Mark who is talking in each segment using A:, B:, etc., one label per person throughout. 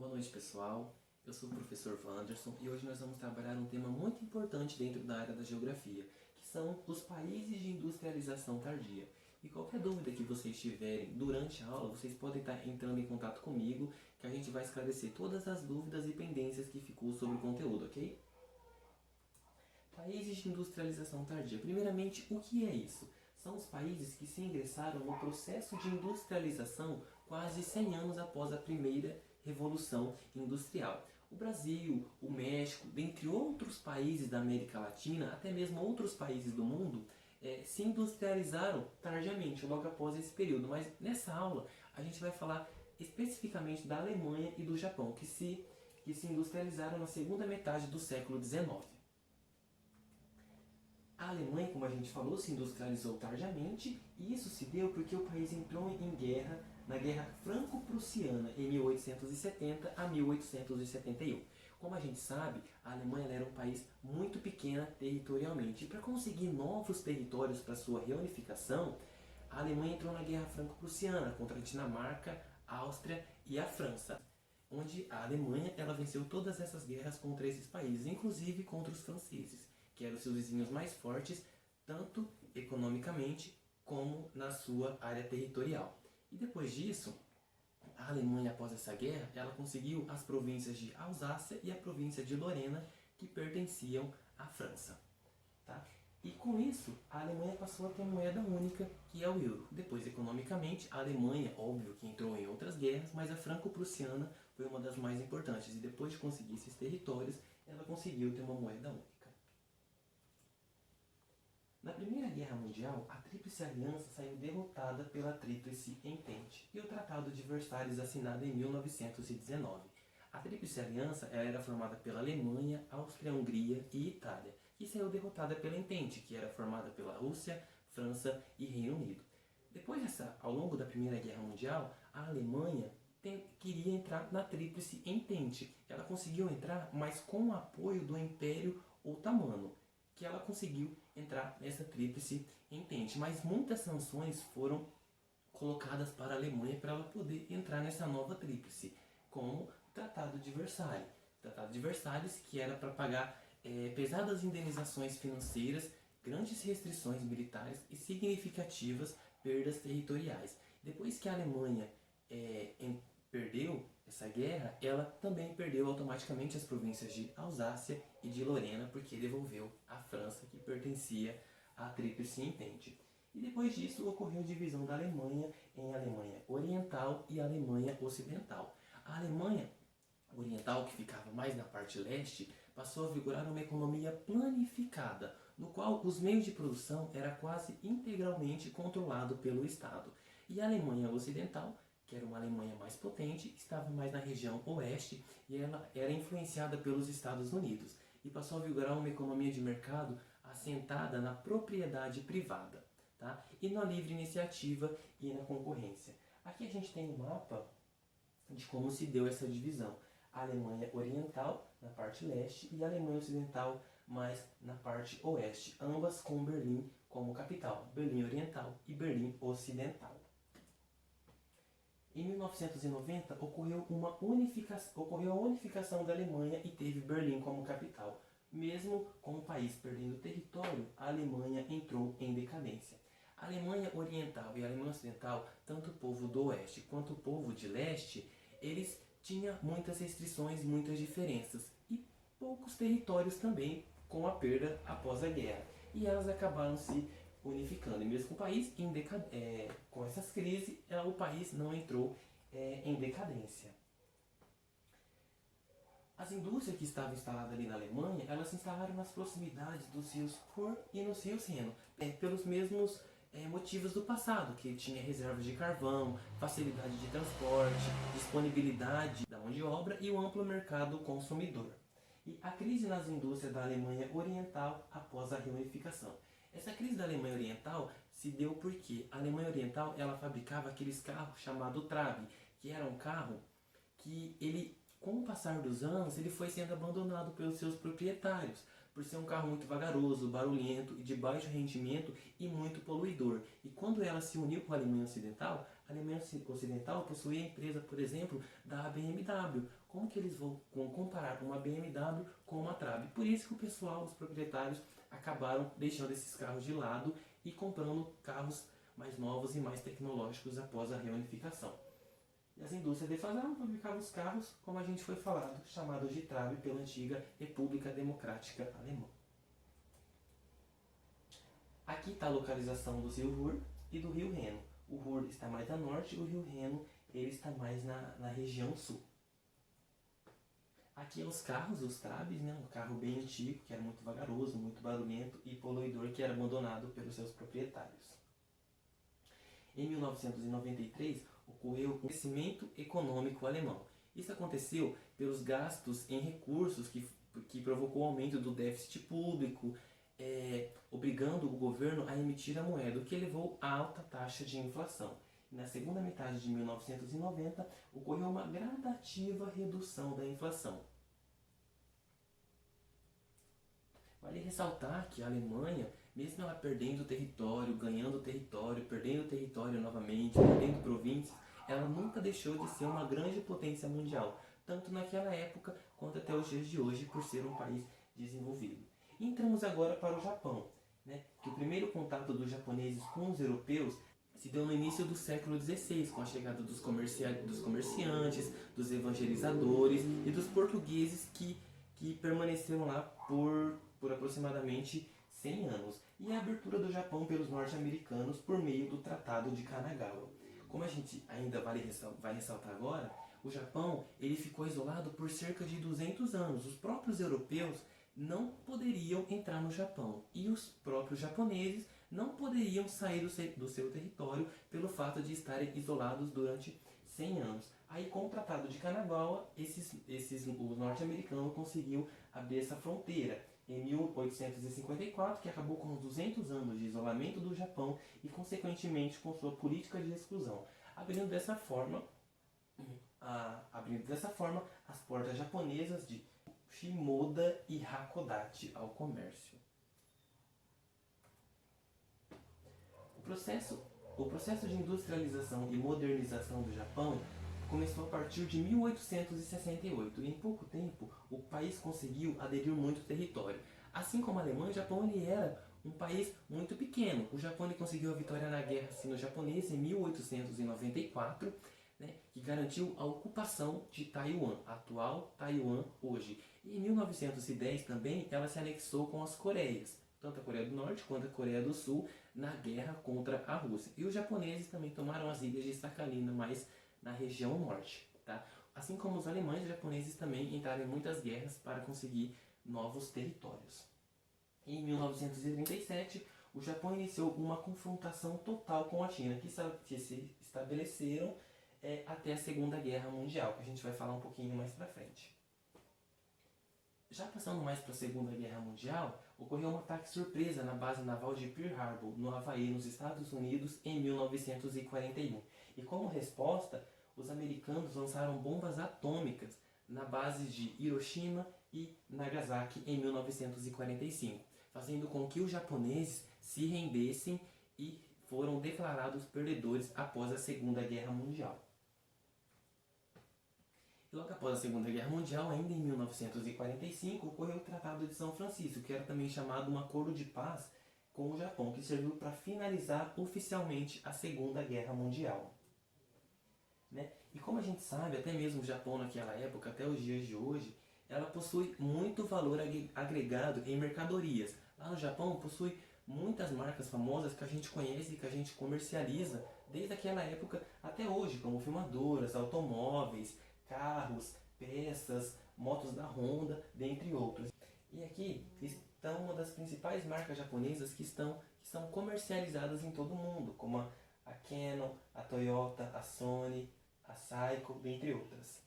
A: Boa noite, pessoal. Eu sou o professor Wanderson e hoje nós vamos trabalhar um tema muito importante dentro da área da geografia, que são os países de industrialização tardia. E qualquer dúvida que vocês tiverem durante a aula, vocês podem estar entrando em contato comigo, que a gente vai esclarecer todas as dúvidas e pendências que ficou sobre o conteúdo, ok? Países de industrialização tardia. Primeiramente, o que é isso? São os países que se ingressaram no processo de industrialização quase 100 anos após a primeira Revolução Industrial. O Brasil, o México, dentre outros países da América Latina, até mesmo outros países do mundo, se industrializaram tardiamente, logo após esse período. Mas nessa aula a gente vai falar especificamente da Alemanha e do Japão, que se industrializaram na segunda metade do século XIX. A Alemanha, como a gente falou, se industrializou tardiamente, e isso se deu porque o país entrou em guerra, na Guerra Franco-Prussiana, em 1870 a 1871. Como a gente sabe, a Alemanha era um país muito pequeno territorialmente, e para conseguir novos territórios para sua reunificação, a Alemanha entrou na Guerra Franco-Prussiana contra a Dinamarca, a Áustria e a França, onde a Alemanha ela venceu todas essas guerras contra esses países, inclusive contra os franceses, que eram seus vizinhos mais fortes, tanto economicamente como na sua área territorial. E depois disso, a Alemanha, após essa guerra, ela conseguiu as províncias de Alsácia e a província de Lorena, que pertenciam à França. Tá? E com isso, a Alemanha passou a ter moeda única, que é o euro. Depois, economicamente, a Alemanha, óbvio que entrou em outras guerras, mas a franco-prussiana foi uma das mais importantes. E depois de conseguir esses territórios, ela conseguiu ter uma moeda única. Na Primeira Guerra Mundial, a Tríplice Aliança saiu derrotada pela Tríplice Entente e o Tratado de Versalhes assinado em 1919. A Tríplice Aliança era formada pela Alemanha, Áustria-Hungria e Itália, e saiu derrotada pela Entente, que era formada pela Rússia, França e Reino Unido. Depois ao longo da Primeira Guerra Mundial, a Alemanha queria entrar na Tríplice Entente. Ela conseguiu entrar, mas com o apoio do Império Otomano, que ela conseguiu entrar nessa Tríplice Entente. Mas muitas sanções foram colocadas para a Alemanha para ela poder entrar nessa nova Tríplice, como o Tratado de Versalhes. O Tratado de Versalhes, que era para pagar pesadas indenizações financeiras, grandes restrições militares e significativas perdas territoriais. Depois que a Alemanha perdeu essa guerra, ela também perdeu automaticamente as províncias de Alsácia e de Lorena, porque devolveu à França, que pertencia à Tríplice Entente. E depois disso ocorreu a divisão da Alemanha em Alemanha Oriental e Alemanha Ocidental. A Alemanha Oriental, que ficava mais na parte leste, passou a vigorar uma economia planificada, no qual os meios de produção era quase integralmente controlado pelo Estado. E a Alemanha Ocidental, que era uma Alemanha mais potente, estava mais na região oeste e ela era influenciada pelos Estados Unidos e passou a vigorar uma economia de mercado assentada na propriedade privada, tá? E na livre iniciativa e na concorrência. Aqui a gente tem um mapa de como se deu essa divisão. A Alemanha Oriental na parte leste e a Alemanha Ocidental mais na parte oeste, ambas com Berlim como capital, Berlim Oriental e Berlim Ocidental. Em 1990 ocorreu a unificação da Alemanha e teve Berlim como capital. Mesmo com o país perdendo território, a Alemanha entrou em decadência. A Alemanha Oriental e a Alemanha Ocidental, tanto o povo do oeste quanto o povo de leste, eles tinham muitas restrições, muitas diferenças e poucos territórios também com a perda após a guerra. E elas acabaram se unificando. E mesmo com o país com essas crises, o país não entrou em decadência. As indústrias que estavam instaladas ali na Alemanha, elas se instalaram nas proximidades dos rios Ruhr e nos rios Reno, pelos mesmos motivos do passado, que tinha reservas de carvão, facilidade de transporte, disponibilidade da mão de obra e um amplo mercado consumidor. E a crise nas indústrias da Alemanha Oriental após a reunificação. Essa crise da Alemanha Oriental se deu porque a Alemanha Oriental ela fabricava aqueles carros chamados Trabi, que era um carro que com o passar dos anos, ele foi sendo abandonado pelos seus proprietários, por ser um carro muito vagaroso, barulhento e de baixo rendimento e muito poluidor. E quando ela se uniu com a Alemanha Ocidental A Alemanha Ocidental possuía a empresa, por exemplo, da BMW. Como que eles vão comparar uma BMW com uma Trabi? Por isso que o pessoal, os proprietários, acabaram deixando esses carros de lado e comprando carros mais novos e mais tecnológicos após a reunificação. E as indústrias defasaram fabricavam os carros, como a gente foi falado, chamados de Trabi pela antiga República Democrática Alemã. Aqui está a localização do rio Ruhr e do rio Reno. O Ruhr está mais a norte e o rio Reno ele está mais na região sul. Aqui os carros, os Trabis, né? Um carro bem antigo, que era muito vagaroso, muito barulhento e poluidor, que era abandonado pelos seus proprietários. Em 1993, ocorreu o crescimento econômico alemão. Isso aconteceu pelos gastos em recursos que provocou o aumento do déficit público, obrigando o governo a emitir a moeda, o que levou a alta taxa de inflação. Na segunda metade de 1990, ocorreu uma gradativa redução da inflação. Vale ressaltar que a Alemanha, mesmo ela perdendo território, ganhando território, perdendo território novamente, perdendo províncias, ela nunca deixou de ser uma grande potência mundial, tanto naquela época quanto até os dias de hoje, por ser um país desenvolvido. Entramos agora para o Japão, né? Que o primeiro contato dos japoneses com os europeus se deu no início do século XVI, com a chegada dos comerciantes, dos evangelizadores e dos portugueses que permaneceram lá por aproximadamente 100 anos, e a abertura do Japão pelos norte-americanos por meio do Tratado de Kanagawa. Como a gente ainda vai ressaltar agora, o Japão ele ficou isolado por cerca de 200 anos. Os próprios europeus não poderiam entrar no Japão e os próprios japoneses não poderiam sair do seu território pelo fato de estarem isolados durante 100 anos. Aí com o Tratado de Kanagawa, os norte-americanos conseguiu abrir essa fronteira em 1854, que acabou com os 200 anos de isolamento do Japão e consequentemente com sua política de exclusão, abrindo dessa forma as portas japonesas de Shimoda e Hakodate ao comércio. O processo de industrialização e modernização do Japão começou a partir de 1868 e em pouco tempo o país conseguiu aderir muito território. Assim como a Alemanha, o Japão ele era um país muito pequeno. O Japão ele conseguiu a vitória na Guerra Sino-Japonesa em 1894, né, que garantiu a ocupação de Taiwan, atual Taiwan hoje. E em 1910 também ela se anexou com as Coreias, tanto a Coreia do Norte quanto a Coreia do Sul, na guerra contra a Rússia. E os japoneses também tomaram as ilhas de Sakhalin, mais na região norte. Tá? Assim como os alemães, os japoneses também entraram em muitas guerras para conseguir novos territórios. Em 1937, o Japão iniciou uma confrontação total com a China, que se estabeleceram até a Segunda Guerra Mundial, que a gente vai falar um pouquinho mais para frente. Já passando mais para a Segunda Guerra Mundial, ocorreu um ataque surpresa na base naval de Pearl Harbor, no Havaí, nos Estados Unidos, em 1941. E como resposta, os americanos lançaram bombas atômicas na base de Hiroshima e Nagasaki em 1945, fazendo com que os japoneses se rendessem e foram declarados perdedores após a Segunda Guerra Mundial. Logo após a Segunda Guerra Mundial, ainda em 1945, ocorreu o Tratado de São Francisco, que era também chamado um acordo de paz com o Japão, que serviu para finalizar oficialmente a Segunda Guerra Mundial. Né? E como a gente sabe, até mesmo o Japão naquela época, até os dias de hoje, ela possui muito valor agregado em mercadorias. Lá no Japão possui muitas marcas famosas que a gente conhece e que a gente comercializa desde aquela época até hoje, como filmadoras, automóveis, carros, peças, motos da Honda, dentre outros. E aqui estão uma das principais marcas japonesas que são comercializadas em todo o mundo, como a Canon, a Toyota, a Sony, a Seiko, dentre outras.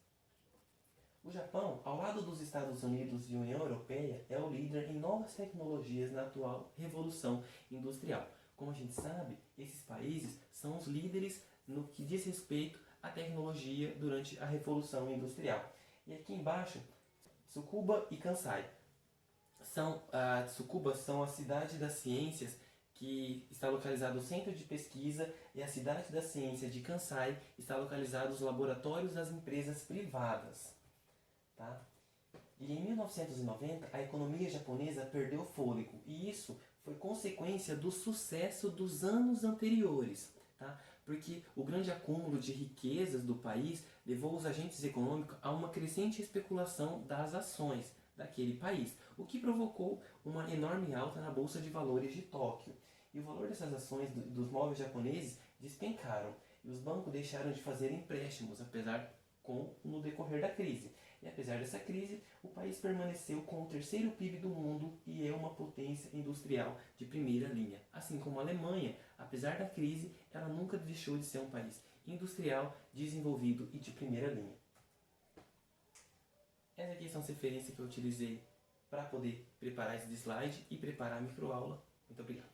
A: O Japão, ao lado dos Estados Unidos e União Europeia, é o líder em novas tecnologias na atual revolução industrial. Como a gente sabe, esses países são os líderes no que diz respeito à tecnologia durante a revolução industrial. E aqui embaixo, Tsukuba e Kansai. Tsukuba são a cidade das ciências que está localizado o Centro de Pesquisa, e a Cidade da Ciência de Kansai está localizados os laboratórios das empresas privadas. Tá? E em 1990, a economia japonesa perdeu o fôlego, e isso foi consequência do sucesso dos anos anteriores. Tá? Porque o grande acúmulo de riquezas do país levou os agentes econômicos a uma crescente especulação das ações daquele país, o que provocou uma enorme alta na Bolsa de Valores de Tóquio. E o valor dessas ações dos móveis japoneses despencaram, e os bancos deixaram de fazer empréstimos, no decorrer da crise. E apesar dessa crise, o país permaneceu com o terceiro PIB do mundo e é uma potência industrial de primeira linha. Assim como a Alemanha, apesar da crise, ela nunca deixou de ser um país industrial, desenvolvido e de primeira linha. Essas aqui são as referências que eu utilizei para poder preparar esse slide e preparar a microaula. Muito obrigado.